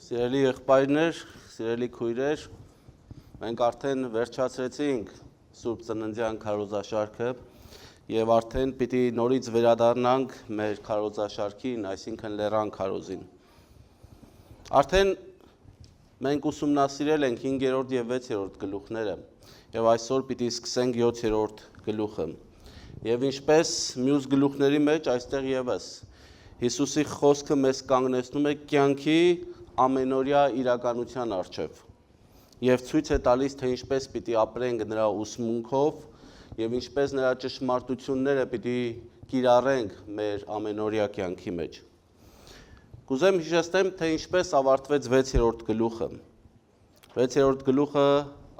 Սիրելի եղբայրներ, սիրելի քույրեր, մենք արդեն վերջացրեցինք Սուրբ Ծննդյան քարոզաշարքը եւ արդեն պիտի նորից վերադառնանք մեր քարոզաշարքին, այսինքն լեռան քարոզին։ Արդեն մենք ուսումնասիրել ենք 5-րդ եւ 6-րդ գլուխները եւ այսօր պիտի սկսենք 7-րդ գլուխը։ Եվ ինչպես մյուս գլուխների մեջ այստեղ եւս Հիսուսի խոսքը մեզ կանգնեցնում է կյանքի ամենօրյա իրականության առջև եւ ցույց է տալիս, թե ինչպես պիտի ապրենք նրա ուսմունքով եւ ինչպես նրա ճշմարտությունները պիտի կիրառենք մեր ամենօրյա կյանքի մեջ։ Կուզեմ հիշեցնեմ, թե ինչպես ավարտվեց 6-րդ գլուխը։ 6-րդ գլուխը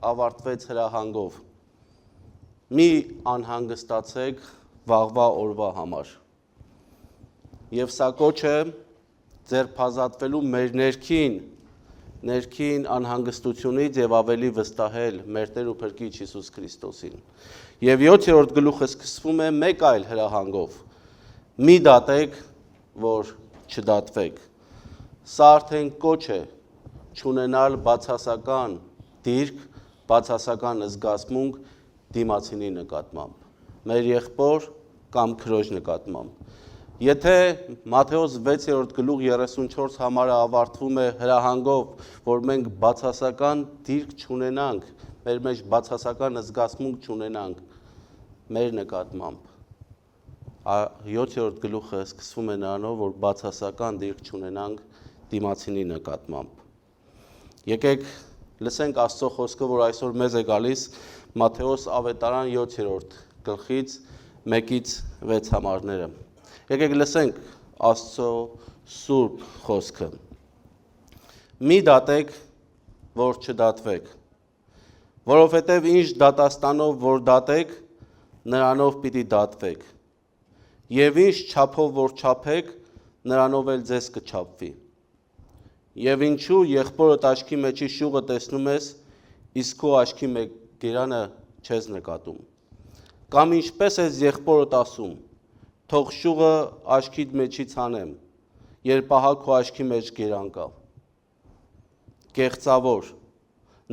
ավարտվեց հրահանգով. Մի անհանգստացեք վաղվա օրվա համար։ Եվ սա կոչ է ձերբազատվելու մեր ներքին անհանգստությունից եւ ավելի վստահել մեր Տեր ու Փրկիչ Հիսուս Քրիստոսին։ Եվ 7-րդ գլուխը սկսվում է մեկ այլ հրահանգով. մի դատեք, որ չդատվեք։ Սա արդեն կոչ է չունենալ բացասական դիրք, բացասական զգացմունք դիմացինի նկատմամբ, մեր եղբոր կամ քրոջ նկատմամբ։ Եթե Մատթեոս 6-րդ գլուխ 34 համարը ավարտվում է հրահանգով, որ մենք բացասական դիրք չունենանք, մեր մեջ բացասական զգացմունք չունենանք մեր նկատմամբ, 7-րդ գլուխը սկսվում է նրանով, որ բացասական դիրք չունենանք դիմացինի նկատմամբ։ Եկեք լսենք Աստծո խոսքը, որ այսօր մեզ է գալիս Մատթեոս ավետարան 7-րդ գլխից 1-ից 6 համարները։ Եկեք լսենք Աստծո սուրբ խոսքը։ Մի դատեք, որ չդատվեք, որովհետև ինչ դատաստանով որ դատեք, նրանով պիտի դատվեք, եւ ինչ չափով որ չափեք, նրանով էլ ձեզ կչափվի։ Եվ ինչու եղբորդ աչքի մեջի շուղը տեսնում ես, իսկ քո աչքի մեջ գերանը չես նկատում։ Կամ ինչպես ես եղբորդ ասում, թող շուղը աչքիդ մեջից հանեմ, երբ ահա քո աչքի մեջ գերան կա։ Կեղծավոր,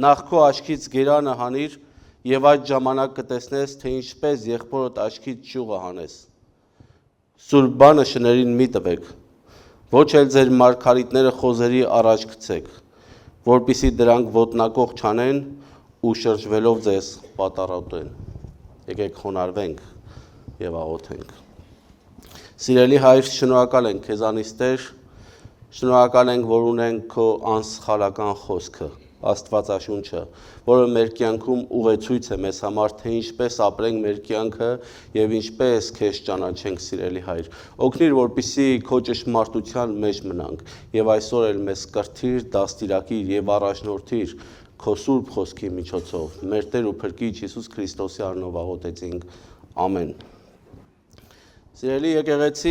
նախ քո աչքից գերանը հանիր եւ այդ ժամանակ կտեսնես, թե ինչպես եղբորդ աչքից շուղը հանես։ Սուրբ բանը շներին մի տվեք, ոչ էլ ձեր մարգարիտները խոզերի առաջ գցեք, որպիսի դրանք ոտնակող չանեն ու շրջվելով ձեզ պատառոտեն։ Եկեք խոնարհվենք եւ աղոթենք։ Սիրելի Հայր, շնորհակալ ենք քեզանից Տեր, շնորհակալ ենք, որ ունենք քո անսխալական խոսքը, Աստվածաշունչը, որը մեր կյանքում ուղեցույց է մեզ համար, թե ինչպես ապրենք մեր կյանքը եւ ինչպես քեզ ճանաչենք, սիրելի Հայր։ Օգնիր, որպեսզի քո ճշմարտության մեջ մնանք եւ այսօր էլ մեզ կրթիր, դաստիարակիր եւ առաջնորդիր քո սուրբ խոսքի միջոցով։ Մեր Տեր ու Փրկիչ Հիսուս Քրիստոսի անունով աղոթեցինք։ Ամեն։ Սիրելի եկեղեցի,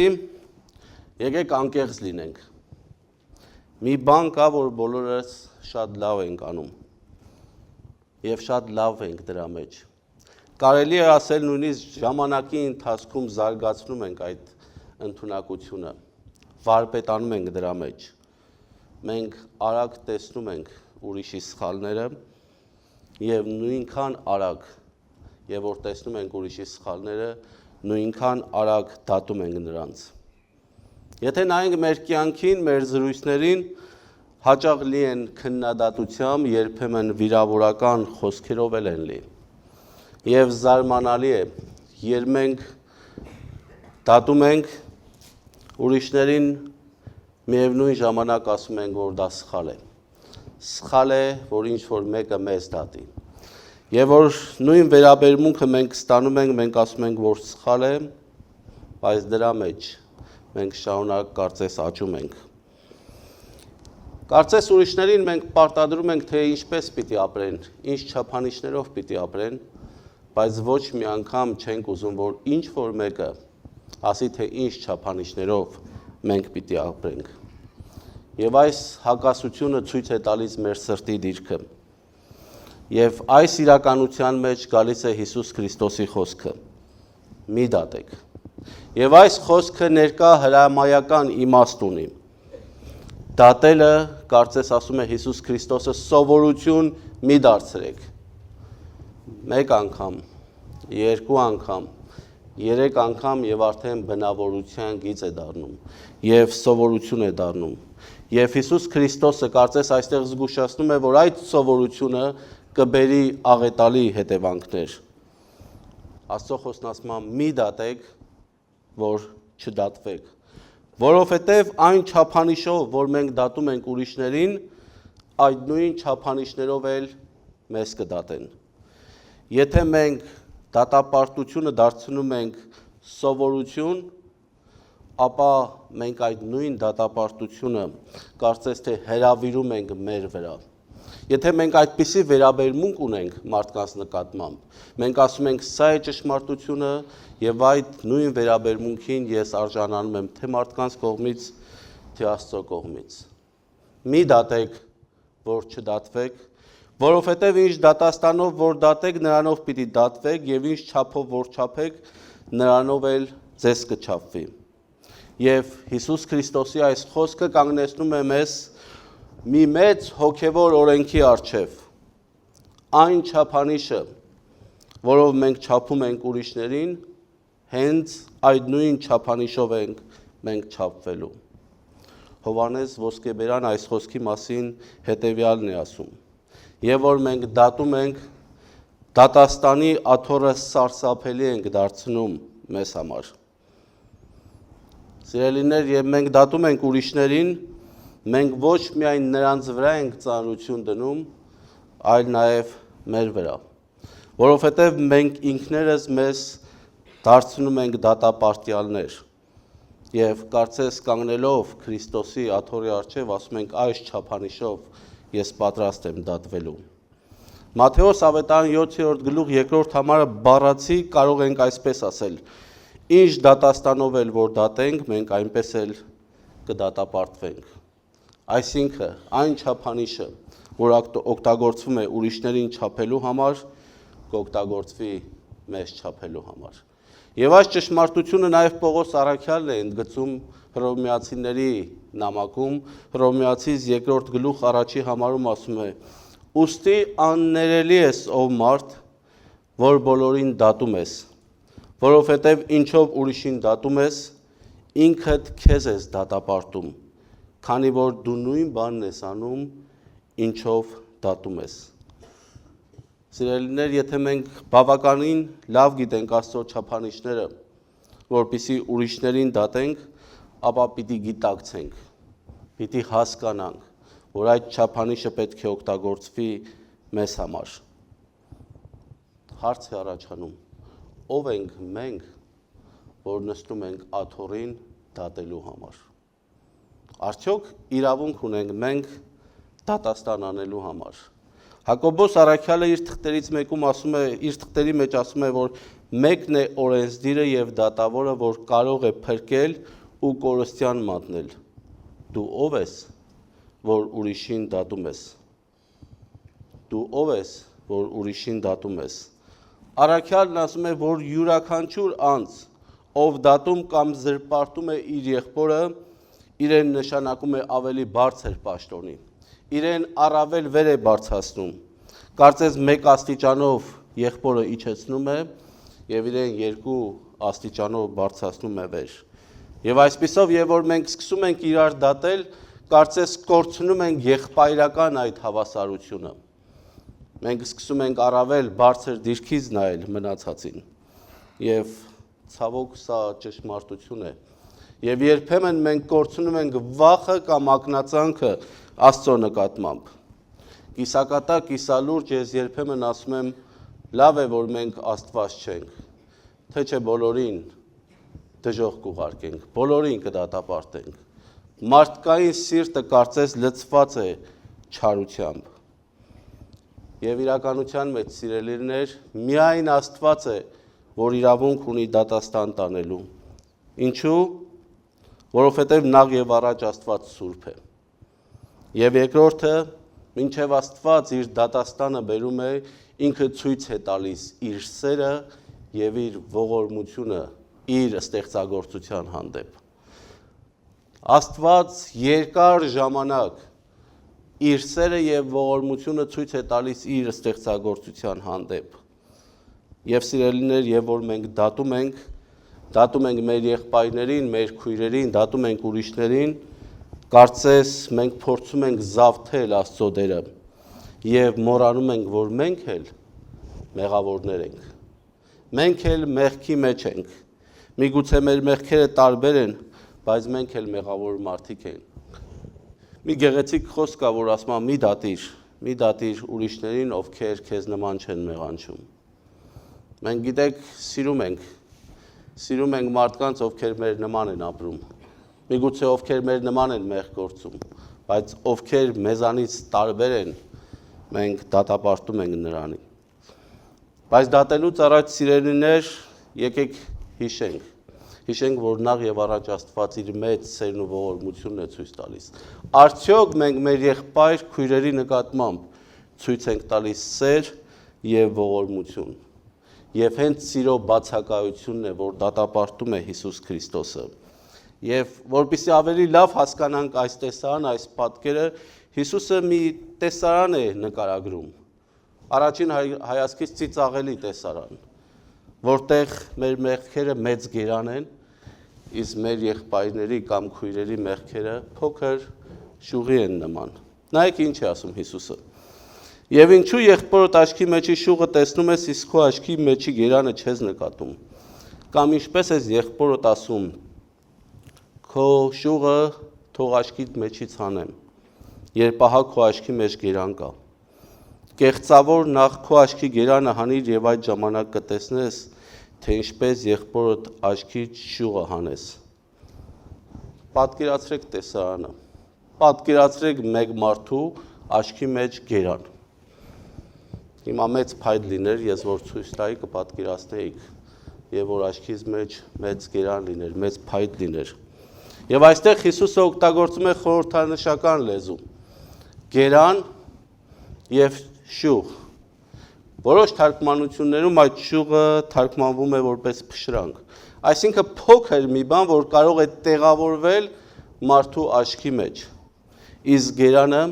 եկեք անկեղծ լինենք։ Մի բան կա, որ բոլորս շատ լավ ենք անում եւ շատ լավ ենք դրա մեջ։ Կարելի է ասել նույնիսկ ժամանակի ընթացքում զարգացնում ենք այդ ընդունակությունը, վարպետանում ենք դրա մեջ։ Մենք արագ տեսնում ենք ուրիշի սխալները եւ նույնքան արագ, եւ որ տեսնում ենք ուրիշի սխալները, նույնքան արագ դատում ենք նրանց։ Եթե նայենք մեր կյանքին, մեր զրույցներին, հաճախ լի են քննադատությամբ, երբեմն վիրավորական խոսքերով են լի։ Եվ զարմանալի է, երբ մենք դատում ենք ուրիշներին, միևնույն ժամանակ ասում ենք, որ դա սխալ է։ Սխալ է, որ ինչ-որ մեկը մեզ դատի։ Եվ որ նույն վերաբերմունքը մենք ստանում ենք, մենք ասում ենք, որ սխալ է, բայց դրա մեջ մենք շարունակ կարծես աճում ենք։ Կարծես ուրիշներին մենք պարտադրում ենք, թե ինչպես պիտի ապրեն, ինչ չափանիշներով պիտի ապրեն, բայց ոչ մի անգամ չենք ուզում, որ ինչ-որ մեկը ասի, թե ինչ չափանիշներով մենք պիտի ապրենք։ Եվ այս հակասությունը ցույց է տալիս մեր սրտի դիրքը։ Եվ այս իրականության մեջ գալիս է Հիսուս Քրիստոսի խոսքը. մի դատեք։ Եվ այս խոսքը ներկա հրամայական իմաստ ունի։ Դատելը կարծես ասում է Հիսուս Քրիստոսը, սովորություն մի դարձրեք։ Մեկ անգամ, երկու անգամ, երեք անգամ եւ արդեն բնավորության գիծ է դառնում եւ սովորություն է դառնում։ Եվ Հիսուս Քրիստոսը կարծես այստեղ զգուշացնում է, որ այդ սովորությունը կբերի աղետալի հետևանքներ։ Աստծո խոսքն ասում է՝ մի դատեք, որ չդատվեք, որովհետև այն չափանիշով, որ մենք դատում ենք ուրիշներին, այդ նույն չափանիշներով էլ մեզ կդատեն։ Եթե մենք դատապարտությունը դարձնում ենք սովորություն, ապա մենք այդ նույն դատապարտությունը կարծես թե հրավիրում ենք մեր վրա։ Եթե մենք այդպիսի վերաբերմունք ունենք մարդկանց նկատմամբ, մենք ասում ենք սա է ճշմարտությունը եւ այդ նույն վերաբերմունքին ես արժանանում եմ թե մարդկանց կողմից, թե Աստծո կողմից։ Մի դատեք, որ չդատվեք, որովհետև ինչ դատաստանով որ դատեք, նրանով պիտի դատվեք եւ ինչ չափով որ չափեք, նրանով էլ ձեզ կչափվի։ Եվ Հիսուս Քրիստոսի այս խոսքը կանգնեցնում է մեզ մի մեծ հոգևոր օրենքի առջև։ Այն չափանիշը, որով մենք չափում ենք ուրիշներին, հենց այդ նույն չափանիշով ենք մենք չափվելու։ Հովհաննես Ոսկեբերան այս խոսքի մասին հետևյալն է ասում. Եվ որ մենք դատում ենք, դատաստանի աթոռը սարսափելի ենք դարձնում մեզ համար։ Սիրելիներ, եւ մենք դատում ենք ուրիշներին, մենք ոչ միայն նրանց վրա ենք ծանրություն դնում, այլ նաեւ մեր վրա, որովհետեւ մենք ինքներս մեզ դարձնում ենք դատապարտյալներ եւ կարծես կանգնելով Քրիստոսի աթոռի առջև ասում ենք այս չափանիշով ես պատրաստ եմ դատվելու։ Մատթեոս ավետարան 7-րդ գլուխ 2-րդ համարը բառացի կարող ենք այսպես ասել. Ինչ դատաստանով էլ որ դատենք, մենք այնպես էլ կդատապարտվենք։ Այսինքն այն չափանիշը, որ օգտագործվում է ուրիշներին չափելու համար, կօգտագործվի մեզ չափելու համար։ Եվ այս ճշմարտությունը նաև Պողոս առաքյալն է ընդգծում Հռոմեացիների նամակում, Հռոմեացիս 2-րդ գլուխ 1-ի համարում ասում է. Ուստի աններելի ես, ով մարդ, որ բոլորին դատում ես, որովհետև ինչով ուրիշին դատում ես, ինքդ քեզ ես դատապարտում, քանի որ դու նույն բանն ես անում, ինչով դատում ես։ Սիրելիներ, եթե մենք բավականին լավ գիտենք Աստծո չափանիշները, որպեսզի ուրիշներին դատենք, ապա պիտի գիտակցենք, պիտի հասկանանք, որ այդ չափանիշը պետք է օգտագործվի մեզ համար։ Հարց է առաջանում. ով ենք մենք, որ նստում ենք աթոռին դատելու համար։ Արդյոք իրավունք ունենք մենք դատաստան անելու համար։ Հակոբոս առաքյալը իր թղթերից մեկում ասում է, իր թղթերի մեջ ասում է, որ մեկն է օրենսդիրը եւ դատավորը, որ կարող է փրկել ու կորստյան մատնել։ Դու ով ես, որ ուրիշին դատում ես։ Դու ով ես, որ ուրիշին դատում ես։ Առաքյալն ասում է, որ յուրաքանչյուր անձ, ով դատում կամ զրպարտում է իր եղբորը, իրեն նշանակում է ավելի բարձր պաշտոնի, իրեն առավել վեր է բարձրացնում, կարծես մեկ աստիճանով եղբորը իջեցնում է եւ իրեն երկու աստիճանով բարձրացնում է վեր։ Եվ այսպիսով, եւ որ մենք սկսում ենք իրար դատել, կարծես կորցնում ենք եղբայրական այդ հավասարությունը։ Մենք սկսում ենք առավել բարձր դիրքից նայել մնացածին։ Եվ ցավոք սա ճշմարտություն է։ Եվ երբեմն մենք կորցնում ենք վախը կամ ակնածանքը Աստծո նկատմամբ։ Կիսակատա, կիսալուրջ ես երբեմն ասում եմ, լավ է, որ մենք Աստված չենք, թե չէ բոլորին դժոխք կուղարկենք, բոլորին կդատապարտենք։ Մարդկային սիրտը կարծես լցված է չարությամբ։ Եվ իրականության մեջ, սիրելիներ, միայն Աստված է, որ իրավունք ունի դատաստան տանելու։ Ինչու՞։ Որովհետև նախ եւ առաջ Աստված սուրբ է։ Եվ երկրորդը, մինչև Աստված իր դատաստանը բերում է, ինքը ցույց է տալիս իր սերը եւ իր ողորմությունը իր ստեղծագործության հանդեպ։ Աստված երկար ժամանակ իր սերը եւ ողորմությունը ցույց է տալիս իր ստեղծագործության հանդեպ։ Եվ սիրելիներ, եւ որ մենք դատում ենք մեր եղբայրներին, մեր քույրերին, դատում ենք ուրիշներին, կարծես մենք փորձում ենք զավթել Աստծո դերը եւ մոռանում ենք, որ մենք էլ մեղավորներ ենք։ Մենք էլ մեղքի մեջ ենք։ Միգուցե մեր մեղքերը տարբեր են, բայց մենք էլ մեղավոր մարդիկ ենք։ Մի գեղեցիկ խոսք կա, որ ասում է՝ մի դատիր ուրիշներին, ովքեր քեզ նման չեն մեղանչում։ Մենք գիտեք, սիրում ենք մարդկանց, ովքեր մեր նման են ապրում։ Միգուցե ովքեր մեր նման են մեղ գործում, բայց ովքեր մեզանից տարբեր են, մենք դատապարտում ենք նրանին։ Բայց դատելուց առաջ, սիրելիներ, եկեք հիշենք, որ նախ եւ առաջ Աստված իր մեծ սերն ու ողորմությունն է ցույց տալիս։ Արդյոք մենք մեր եղբայր քույրերի նկատմամբ ցույց ենք տալիս սեր եւ ողորմություն։ Եվ հենց սիրո բացակայությունն է, որ դատապարտում է Հիսուս Քրիստոսը։ Եվ որպեսզի ավելի լավ հասկանանք այս տեսարանը, այս պատկերը, Հիսուսը մի տեսարան է նկարագրում։ Առաջին հայացքից ծիծաղելի տեսարան, որտեղ մեր մեղքերը մեծ գերան են, իսկ մեր եղբայրների կամ քույրերի մեղքերը փոքր շուղի են նման։ Նայեք ինչ է ասում Հիսուսը։ Եվ ինչու եղբորդ աչքի մեջի շուղը տեսնում ես, իսկ քո աչքի մեջի գերանը չես նկատում։ Կամ ինչպես ես եղբորդ ասում, քո շուղը թող աչքիդ մեջից հանեմ, երբ ահա քո աչքի մեջ գերան կա։ Կեղծավոր նախ քո աչքի գերանը հանիր եւ այդ ժամանակ կտեսնես, թե ինչպես եղբորդ աչքից շուղը հանես։ Պատկերացրեք տեսարանը։ Պատկերացրեք մեկ մարդու աչքի մեջ գերան։ Հիմա մեծ փայտ լիներ, ես որ ցույց տայի կպատկերացնեիք, եւ որ աչքից մեջ մեծ գերան լիներ, մեծ փայտ լիներ։ Եվ այստեղ Հիսուսը օգտագործում է խորհրդանշական լեզու։ Գերան եւ շուղ։ Որոշ թարգմանություններում այդ շուղը թարգմանվում է որպես փշրանք։ Այսինքն փոքր մի բան, որ կարող է տեղավորվել մարդու աչքի մեջ։ Իսկ գերանը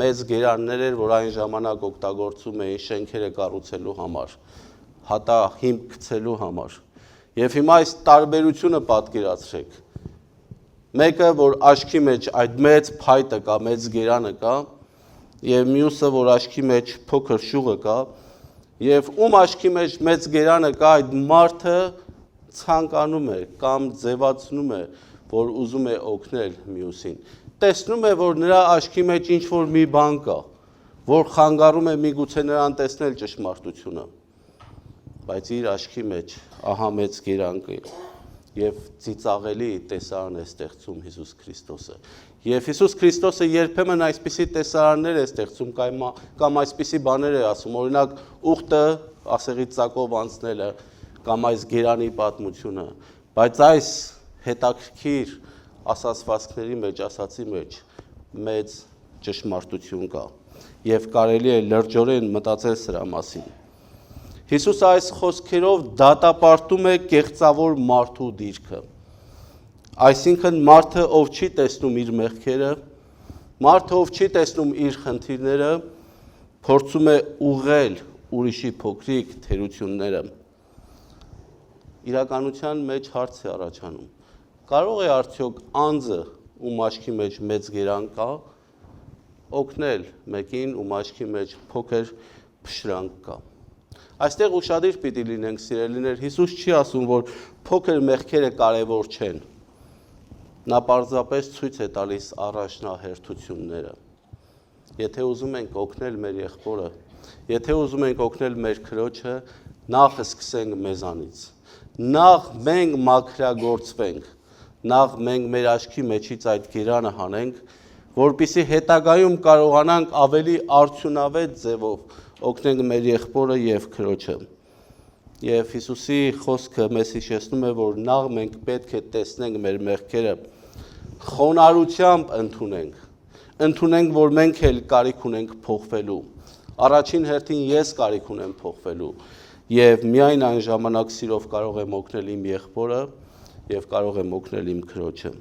մեծ գերաններ էր, որ այն ժամանակ օգտագործում էին շենքերը կառուցելու համար, հատա հիմք գցելու համար։ Եվ հիմա այս տարբերությունը պատկերացրեք։ Մեկը, որ աչքի մեջ այդ մեծ փայտը կա, մեծ գերանը կա, եւ մյուսը, որ աչքի մեջ փոքր շուղը կա, եւ ում աչքի մեջ մեծ գերանը կա, այդ մարդը ցանկանում է կամ ձևացնում է, որ ուզում է օգնել մյուսին։ Տեսնում է, որ նրա աչքի մեջ ինչ-որ մի բան կա, որ խանգարում է միգուցե նրան տեսնել ճշմարտությունը։ Բայց իր աչքի մեջ ահա մեծ գերան կա եւ ծիծաղելի տեսարան է ստեղծում Հիսուս Քրիստոսը։ Եվ Հիսուս Քրիստոսը երբեմն այսպիսի տեսարաններ է ստեղծում կամ այսպիսի բաներ է ասում, օրինակ ուխտը ասեղի ծակով անցնելը կամ այս գերանի պատմությունը, բայց այս հետաքրքիր ասացվածքների մեջ, ասացի մեջ մեծ ճշմարտություն կա եւ կարելի է լրջորեն մտածել սրա մասին։ Հիսուսը այս խոսքերով դատապարտում է կեղծավոր մարդու դիրքը։ Այսինքն մարդը, ով չի տեսնում իր մեղքերը, մարդը, ով չի տեսնում իր խնդիրները, փորձում է ուղղել ուրիշի փոքրիկ թերությունները։ Իրականության մեջ հարց է առաջանում. կարող է արդյոք անձը, ում աչքի մեջ մեծ գերան կա, օգնել մեկին, ում աչքի մեջ փոքր փշրանք կա։ Այստեղ ուշադիր պիտի լինենք, սիրելիներ, Հիսուս չի ասում, որ փոքր մեղքերը կարևոր չեն։ Նա պարզապես ցույց է տալիս առաջնահերթությունները։ Եթե ուզում ենք օգնել մեր եղբորը, եթե ուզում ենք օգնել մեր քրոջը, նախ սկսենք մեզանից։ Նախ մենք մաքրագործվենք, նախ մենք մեր աչքի մեջից այդ գերանը հանենք, որպեսզի հետագայում կարողանանք ավելի արդյունավետ ձևով օգնենք մեր եղբորը եւ քրոջը։ Եվ Հիսուսի խոսքը մեզ հիշեցնում է, որ նախ մենք պետք է տեսնենք մեր մեղքերը, խոնարհությամբ ընդունենք, որ մենք էլ կարիք ունենք փոխվելու։ Առաջին հերթին ես կարիք ունեմ փոխվելու եւ միայն այն ժամանակ սիրով կարող եմ օգնել իմ եղբորը եւ կարող եմ օգնել իմ քրոջը։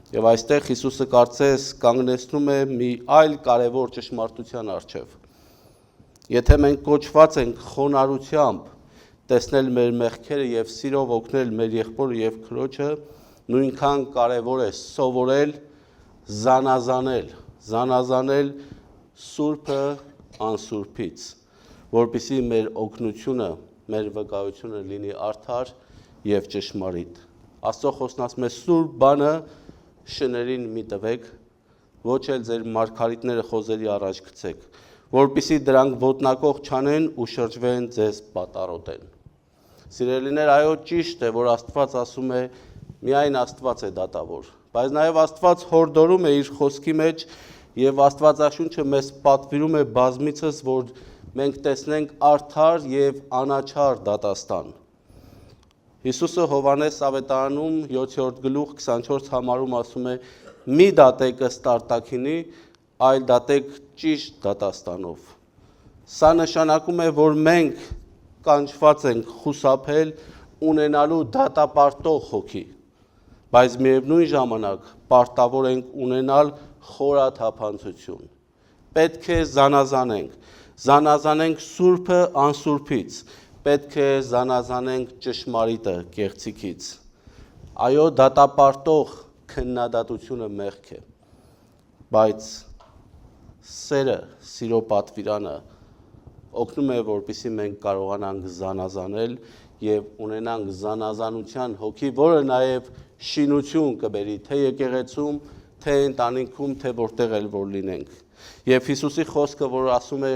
Եվ այստեղ Հիսուսը կարծես կանգնեցնում է մի այլ կարևոր ճշմարտության առջև։ Եթե մենք կոչված ենք խոնարհությամբ տեսնել մեր մեղքերը եւ սիրով օգնել մեր եղբորը եւ քրոջը, նույնքան կարևոր է սովորել զանազանել սուրբը անսուրբից, որպեսզի մեր օգնությունը, մեր վկայությունը լինի արդար եւ ճշմարիտ։ Աստծո խոսքն ասում է սուրբ բանը շներին մի տվեք, ոչ էլ ձեր մարգարիտները խոզերի առաջ գցեք, որպեսզի դրանք ոտնակող չանեն ու շրջվեն ձեզ պատառոտեն։ Սիրելիներ, այո, ճիշտ է, որ Աստված ասում է, միայն Աստված է դատավոր, բայց նաև Աստված հորդորում է իր խոսքի մեջ եւ Աստվածաշունչը մեզ պատվիրում է բազմիցս, որ մենք տեսնենք արդար եւ անաչառ դատաստան։ Հիսուսը Հովհաննես ավետարանում 7-րդ գլուխ 24 համարում ասում է. «Մի դատեք ըստ արտաքինի, այլ դատեք ճիշտ դատաստանով»։ Սա նշանակում է, որ մենք կանչված ենք խուսափել ունենալու դատապարտող հոգի, բայց միևնույն ժամանակ պարտավոր ենք ունենալ խորաթափանցություն։ Պետք է զանազանենք սուրբը անսուրբից, պետք է զանազանենք ճշմարիտը կեղծիքից։ Այո, դատապարտող քննադատությունը մեղք է, բայց սերը, սիրո պատվիրանը օգնում է, որպեսզի մենք կարողանանք զանազանել եւ ունենանք զանազանության հոգի, որը նաեւ շինություն կբերի թե եկեղեցում, թե ընտանիքում, թե որտեղ էլ որ լինենք։ Եվ Հիսուսի խոսքը, որ ասում է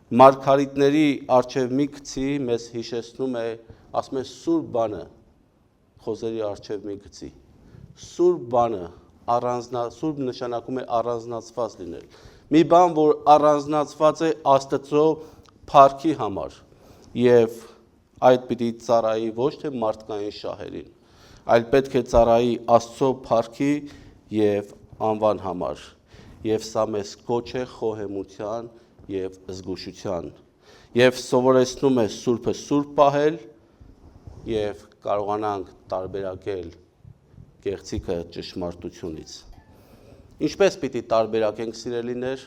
մարգարիտների առջև մի գցի, մեզ հիշեցնում է, ասում է սուրբ բանը խոզերի առջև մի գցի։ Սուրբ բանը, սուրբ նշանակում է առանձնացված լինել։ Մի բան, որ առանձնացված է Աստծո փառքի համար եւ այդ պիտի ծառայի ոչ թե մարդկային շահերին, այլ պետք է ծառայի Աստծո փառքի եւ անվան համար։ Եվ սա մեզ կոչ է խոհեմության եւ զգուշության եւ սովորեցնում է սուրբը սուրբ պահել եւ կարողանանք տարբերակել կեղծիքը ճշմարտությունից։ Ինչպես պիտի տարբերակենք, սիրելիներ,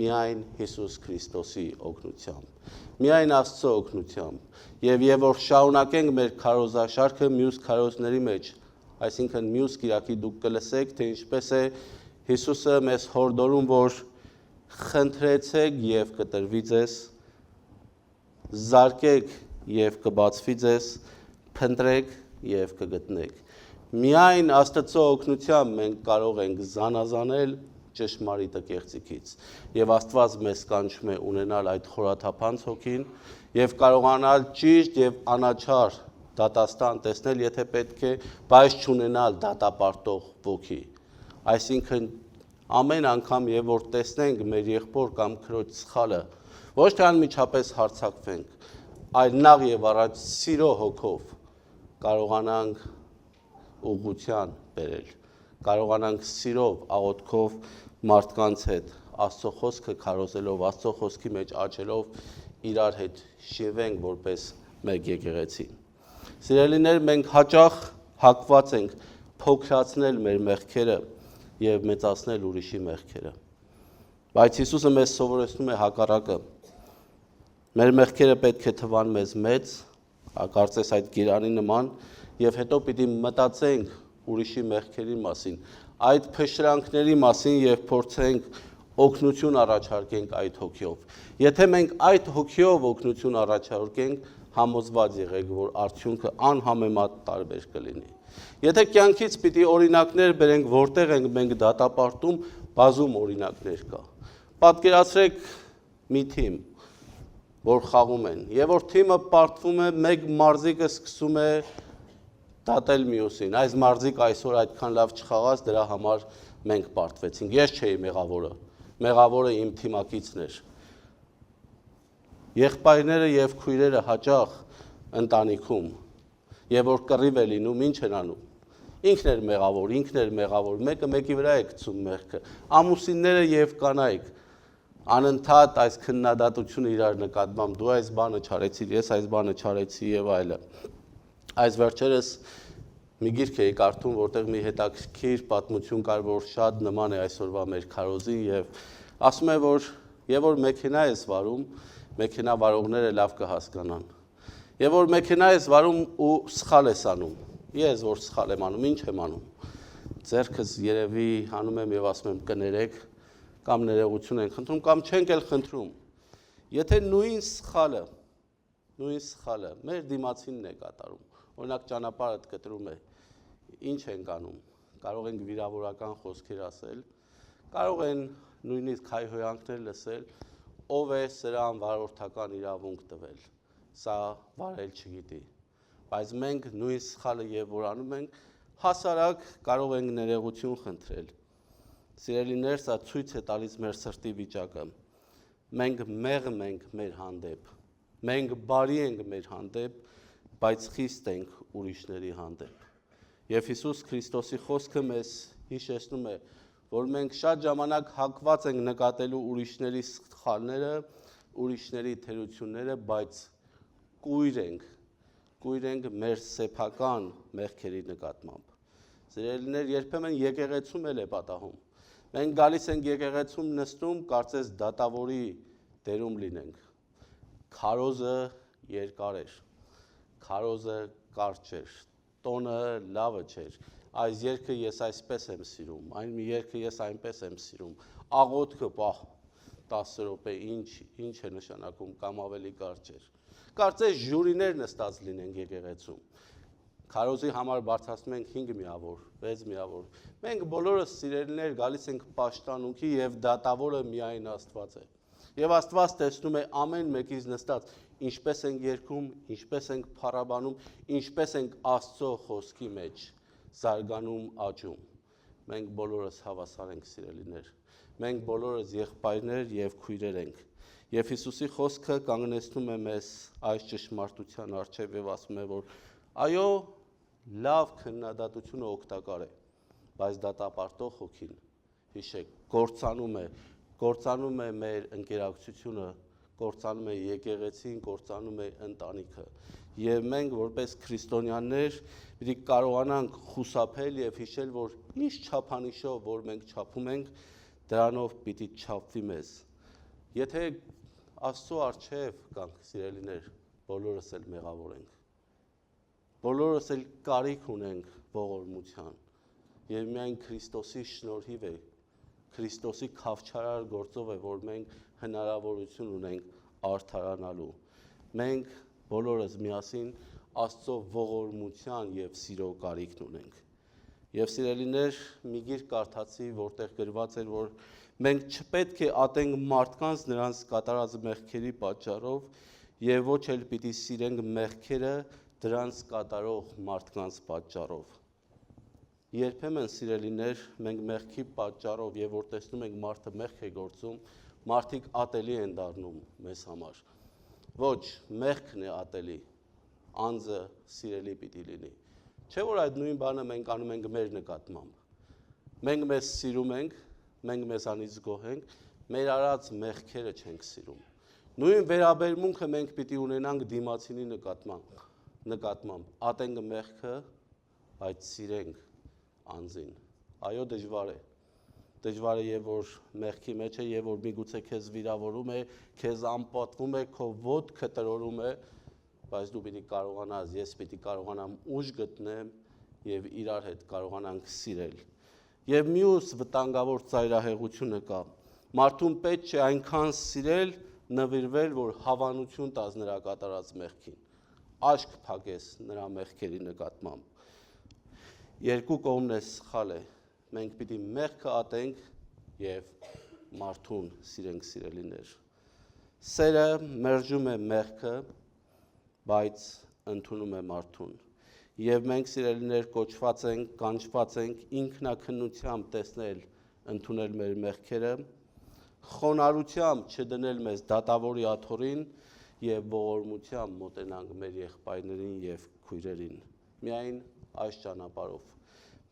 միայն Հիսուս Քրիստոսի օգնությամբ, միայն Աստծո օգնությամբ եւ որ շարունակենք մեր քարոզաշարքը մյուս քարոզների մեջ, այսինքն մյուս կիրակի դուք կլսեք, թե ինչպես է Հիսուսը մեզ հորդորում, որ խնդրեցեք եւ կտրվի ձեզ, զարկեք եւ կբացվի ձեզ, փնտրեք եւ կգտնեք։ Միայն Աստծո օգնությամբ մենք կարող ենք զանազանել ճշմարիտը կեղծիքից եւ Աստված մեզ կանչում է ունենալ այդ խորաթափանց հոգին եւ կարողանալ ճիշտ եւ անաչառ դատաստան տեսնել, եթե պետք է, բայց չունենալ դատապարտող ոգի։ Այսինքն ամեն անգամ եւ որ տեսնենք մեր եղբոր կամ քրոջ սխալը, ոչ թե անմիջապես հարձակվենք, այլ նախ եւ առաջ սիրո հոգով կարողանանք ուղղության բերել, կարողանանք սիրով, աղոթքով մարդկանց հետ Աստծո խոսքը քարոզելով, Աստծո խոսքի մեջ աչելով իրար հետ շինվենք որպես մեկ եկեղեցի։ Սիրելիներ, մենք հաճախ հակված ենք փոքրացնել մեր մեղքերը եւ մեծացնել ուրիշի մեղքերը։ Բայց Հիսուսը մեզ սովորեցնում է հակառակը։ Մեր մեղքերը պետք է թվան մեզ մեծ, կարծես այդ գերանի նման, եւ հետո պիտի մտածենք ուրիշի մեղքերի մասին, այդ փշրանքների մասին եւ փորձենք օգնություն առաջարկենք այդ հոգիով։ Եթե մենք այդ հոգիով օգնություն առաջարկենք, համոզված եղեք, որ արդյունքը անհամեմատ տարբեր կլինի։ Եթե կյանքից պիտի օրինակներ բերենք, որտեղ ենք մենք դատապարտում, բազում օրինակներ կա։ Պատկերացրեք մի թիմ, որ խաղում են, եւ որ թիմը պարտվում է, մեկ մարզիկը սկսում է դատել մյուսին։ Այս մարզիկ այսօր այդքան լավ չխաղաց, դրա համար մենք պարտվեցինք։ Ես չէի մեղավորը, մեղավորը իմ թիմակիցն էր։ Եղբայրները եւ քույրերը հաճախ ընտանիքում եւ որ կռիվ է լինում, ինչ են անում։ Ինքն էր մեղավոր, մեկը մեկի վրա է գցում մեղքը։ Ամուսինները եւ կանայք անընդհատ այս քննադատությունը իրար նկատմամբ, դու այս բանը չարեցիր, ես այս բանը չարեցի եւ այլն։ Այս վերջերս մի գիրք էի կարդում, որտեղ մի հետաքրքիր պատմություն կար, որ շատ նման է այսօրվա մեր քարոզին եւ ասում է, որ մեքենա ես վարում, մեքենա վարողները լավ կհասկանան։ Եվ որ մեքենա ես վարում ու սխալ ես անում։ Ես որ սխալ եմ անում, ինչ եմ անում։ Ձեռքս երևի հանում եմ եւ ասում եմ կներեք, կամ ներողություն ենք խնդրում, կամ չենք էլ խնդրում։ Եթե նույն սխալը մեր դիմացինն է կատարում, օրինակ ճանապարհդ կտրում է, ինչ ենք անում։ Կարող ենք վիրավորական խոսքեր ասել, կարող են նույնիսկ հայհոյանքներ լսել, ով է սրան վարորդական իրավունք տվել։ Սա վարել չգիտի։ Բայց մենք նույն սխալը եւ որ անում ենք, հասարակ կարող ենք ներողություն խնդրել։ Սիրելիներ, սա ցույց է տալիս մեր սրտի վիճակը։ Մենք մեղմ ենք մեր հանդեպ։ Մենք բարի ենք մեր հանդեպ, բայց խիստ ենք ուրիշների հանդեպ։ Եվ Հիսուս Քրիստոսի խոսքը մեզ հիշեցնում է, որ մենք շատ ժամանակ հակված ենք նկատելու ուրիշների սխալները, ուրիշների թերությունները, բայց կույր ենք մեր սեփական մեղքերի նկատմամբ։ Սիրելիներ, երբեմն եկեղեցում էլ է պատահում։ Մենք գալիս ենք եկեղեցում նստում, կարծես դատավորի դերում լինենք։ Քարոզը երկար էր, քարոզը կարճ էր, տոնը լավը չէր, այս երգը ես այսպես եմ սիրում, այն մի երգը ես այնպես եմ սիրում, աղոթքը պահ 10 րոպե ինչ է նշանակում կամ ավելի կարճ էր։ Կարծես ժյուրիներ նստած լինենք եկեղեցում։ Քարոզի համար բարձրացնում ենք 5 միավոր, 6 միավոր։ Մենք բոլորս սիրելիներ գալիս ենք պաշտանունքի եւ դատավորը միայն Աստված է։ Եվ Աստված տեսնում է ամեն մեկից նստած, ինչպես ենք երգում, ինչպես ենք փառաբանում, ինչպես ենք Աստծո խոսքի մեջ զարգանում, աճում։ Մենք բոլորս հավասար ենք, սիրելիներ։ Մենք բոլորս եղբայրներ եւ քույրեր ենք։ Եվ Հիսուսի խոսքը կանգնեցնում է մեզ այս ճշմարտության առջև եւ ասում է, որ այո, լավ քննադատությունը օգտակար է, բայց դատապարտող հոգին, հիշեք, կործանում է մեր ընկերակցությունը, կործանում է եկեղեցին, կործանում է ընտանիքը։ Եվ մենք որպես քրիստոնյաներ պիտի կարողանանք խուսափել եւ հիշել, որ ինչ չափանիշով, որ մենք չափում ենք, դրանով պիտի չափվի մեզ։ Եթե Աստծո առջև կանք, սիրելիներ, բոլորս էլ մեղավոր ենք։ Բոլորս էլ կարիք ունենք ողորմության։ Եվ միայն Քրիստոսի շնորհիվ է, Քրիստոսի քավչարար գործով է, որ մենք հնարավորություն ունենք արդարանալու։ Մենք բոլորս միասին Աստծո ողորմության եւ սիրո կարիքն ունենք։ Եվ սիրելիներ, մի գիրք կարդացի, որտեղ գրված էր, որ մենք չպետք է ատենք մարդկանց նրանց կատարած մեղքերի պատճառով եւ ոչ էլ պիտի սիրենք մեղքերը դրանց կատարող մարդկանց պատճառով։ Երբեմն սիրելիներ, մենք մեղքի պատճառով եւ որ տեսնում ենք մարդը մեղք է գործում, մարդիկ ատելի են դառնում մեզ համար։ Ոչ, մեղքն է ատելի, անձը սիրելի պիտի լինի։ Չէ՞ որ այդ նույն բանը մենք անում ենք մեր նկատմամբ։ Մենք մեզ սիրում ենք, մենք մեզանից գոհ ենք, մեր արած մեղքերը չենք սիրում։ Նույն վերաբերմունքը մենք պիտի ունենանք դիմացինի նկատմամբ, ատենք մեղքը, բայց սիրենք անձին։ Այո, դժվար է եւ որ մեղքի մեջ է եւ որ միգուցե քեզ վիրավորում է, քեզ անպատվում է, քո ոտքը տրորում է, բայց դու պիտի կարողանաս, ես պիտի կարողանամ ուժ գտնեմ եւ իրար հետ կարողանանք սիրել։ Եվ մյուս վտանգավոր ծայրահեղությունը կա։ Մարդուն պետք չէ այնքան սիրել, նվիրվել, որ հավանություն տաս նրա կատարած մեղքին։ Աշկ փակես նրա մեղքերի նկատմամբ։ Երկու կողմն է սխալ է։ Մենք պիտի մեղքը ատենք եւ մարդուն սիրենք, սիրելիներ։ Սերը մերժում է մեղքը, բայց ընդունում է մարդուն։ Եվ մենք սիրելիներ կոչված ենք, կանչված ենք ինքնակնությամբ տեսնել, ընդունել մեր մեղքերը, խոնարհությամբ չդնել մեզ դատավորի աթոռին եւ ողորմությամբ մոտենանք մեր եղբայրներին եւ քույրերին։ Միայն այս ճանապարհով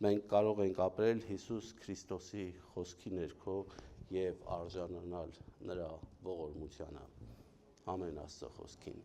մենք կարող ենք ապրել Հիսուս Քրիստոսի խոսքի ներքո եւ արժանանալ նրա ողորմությանը։ Ամեն Աստծո խոսքին։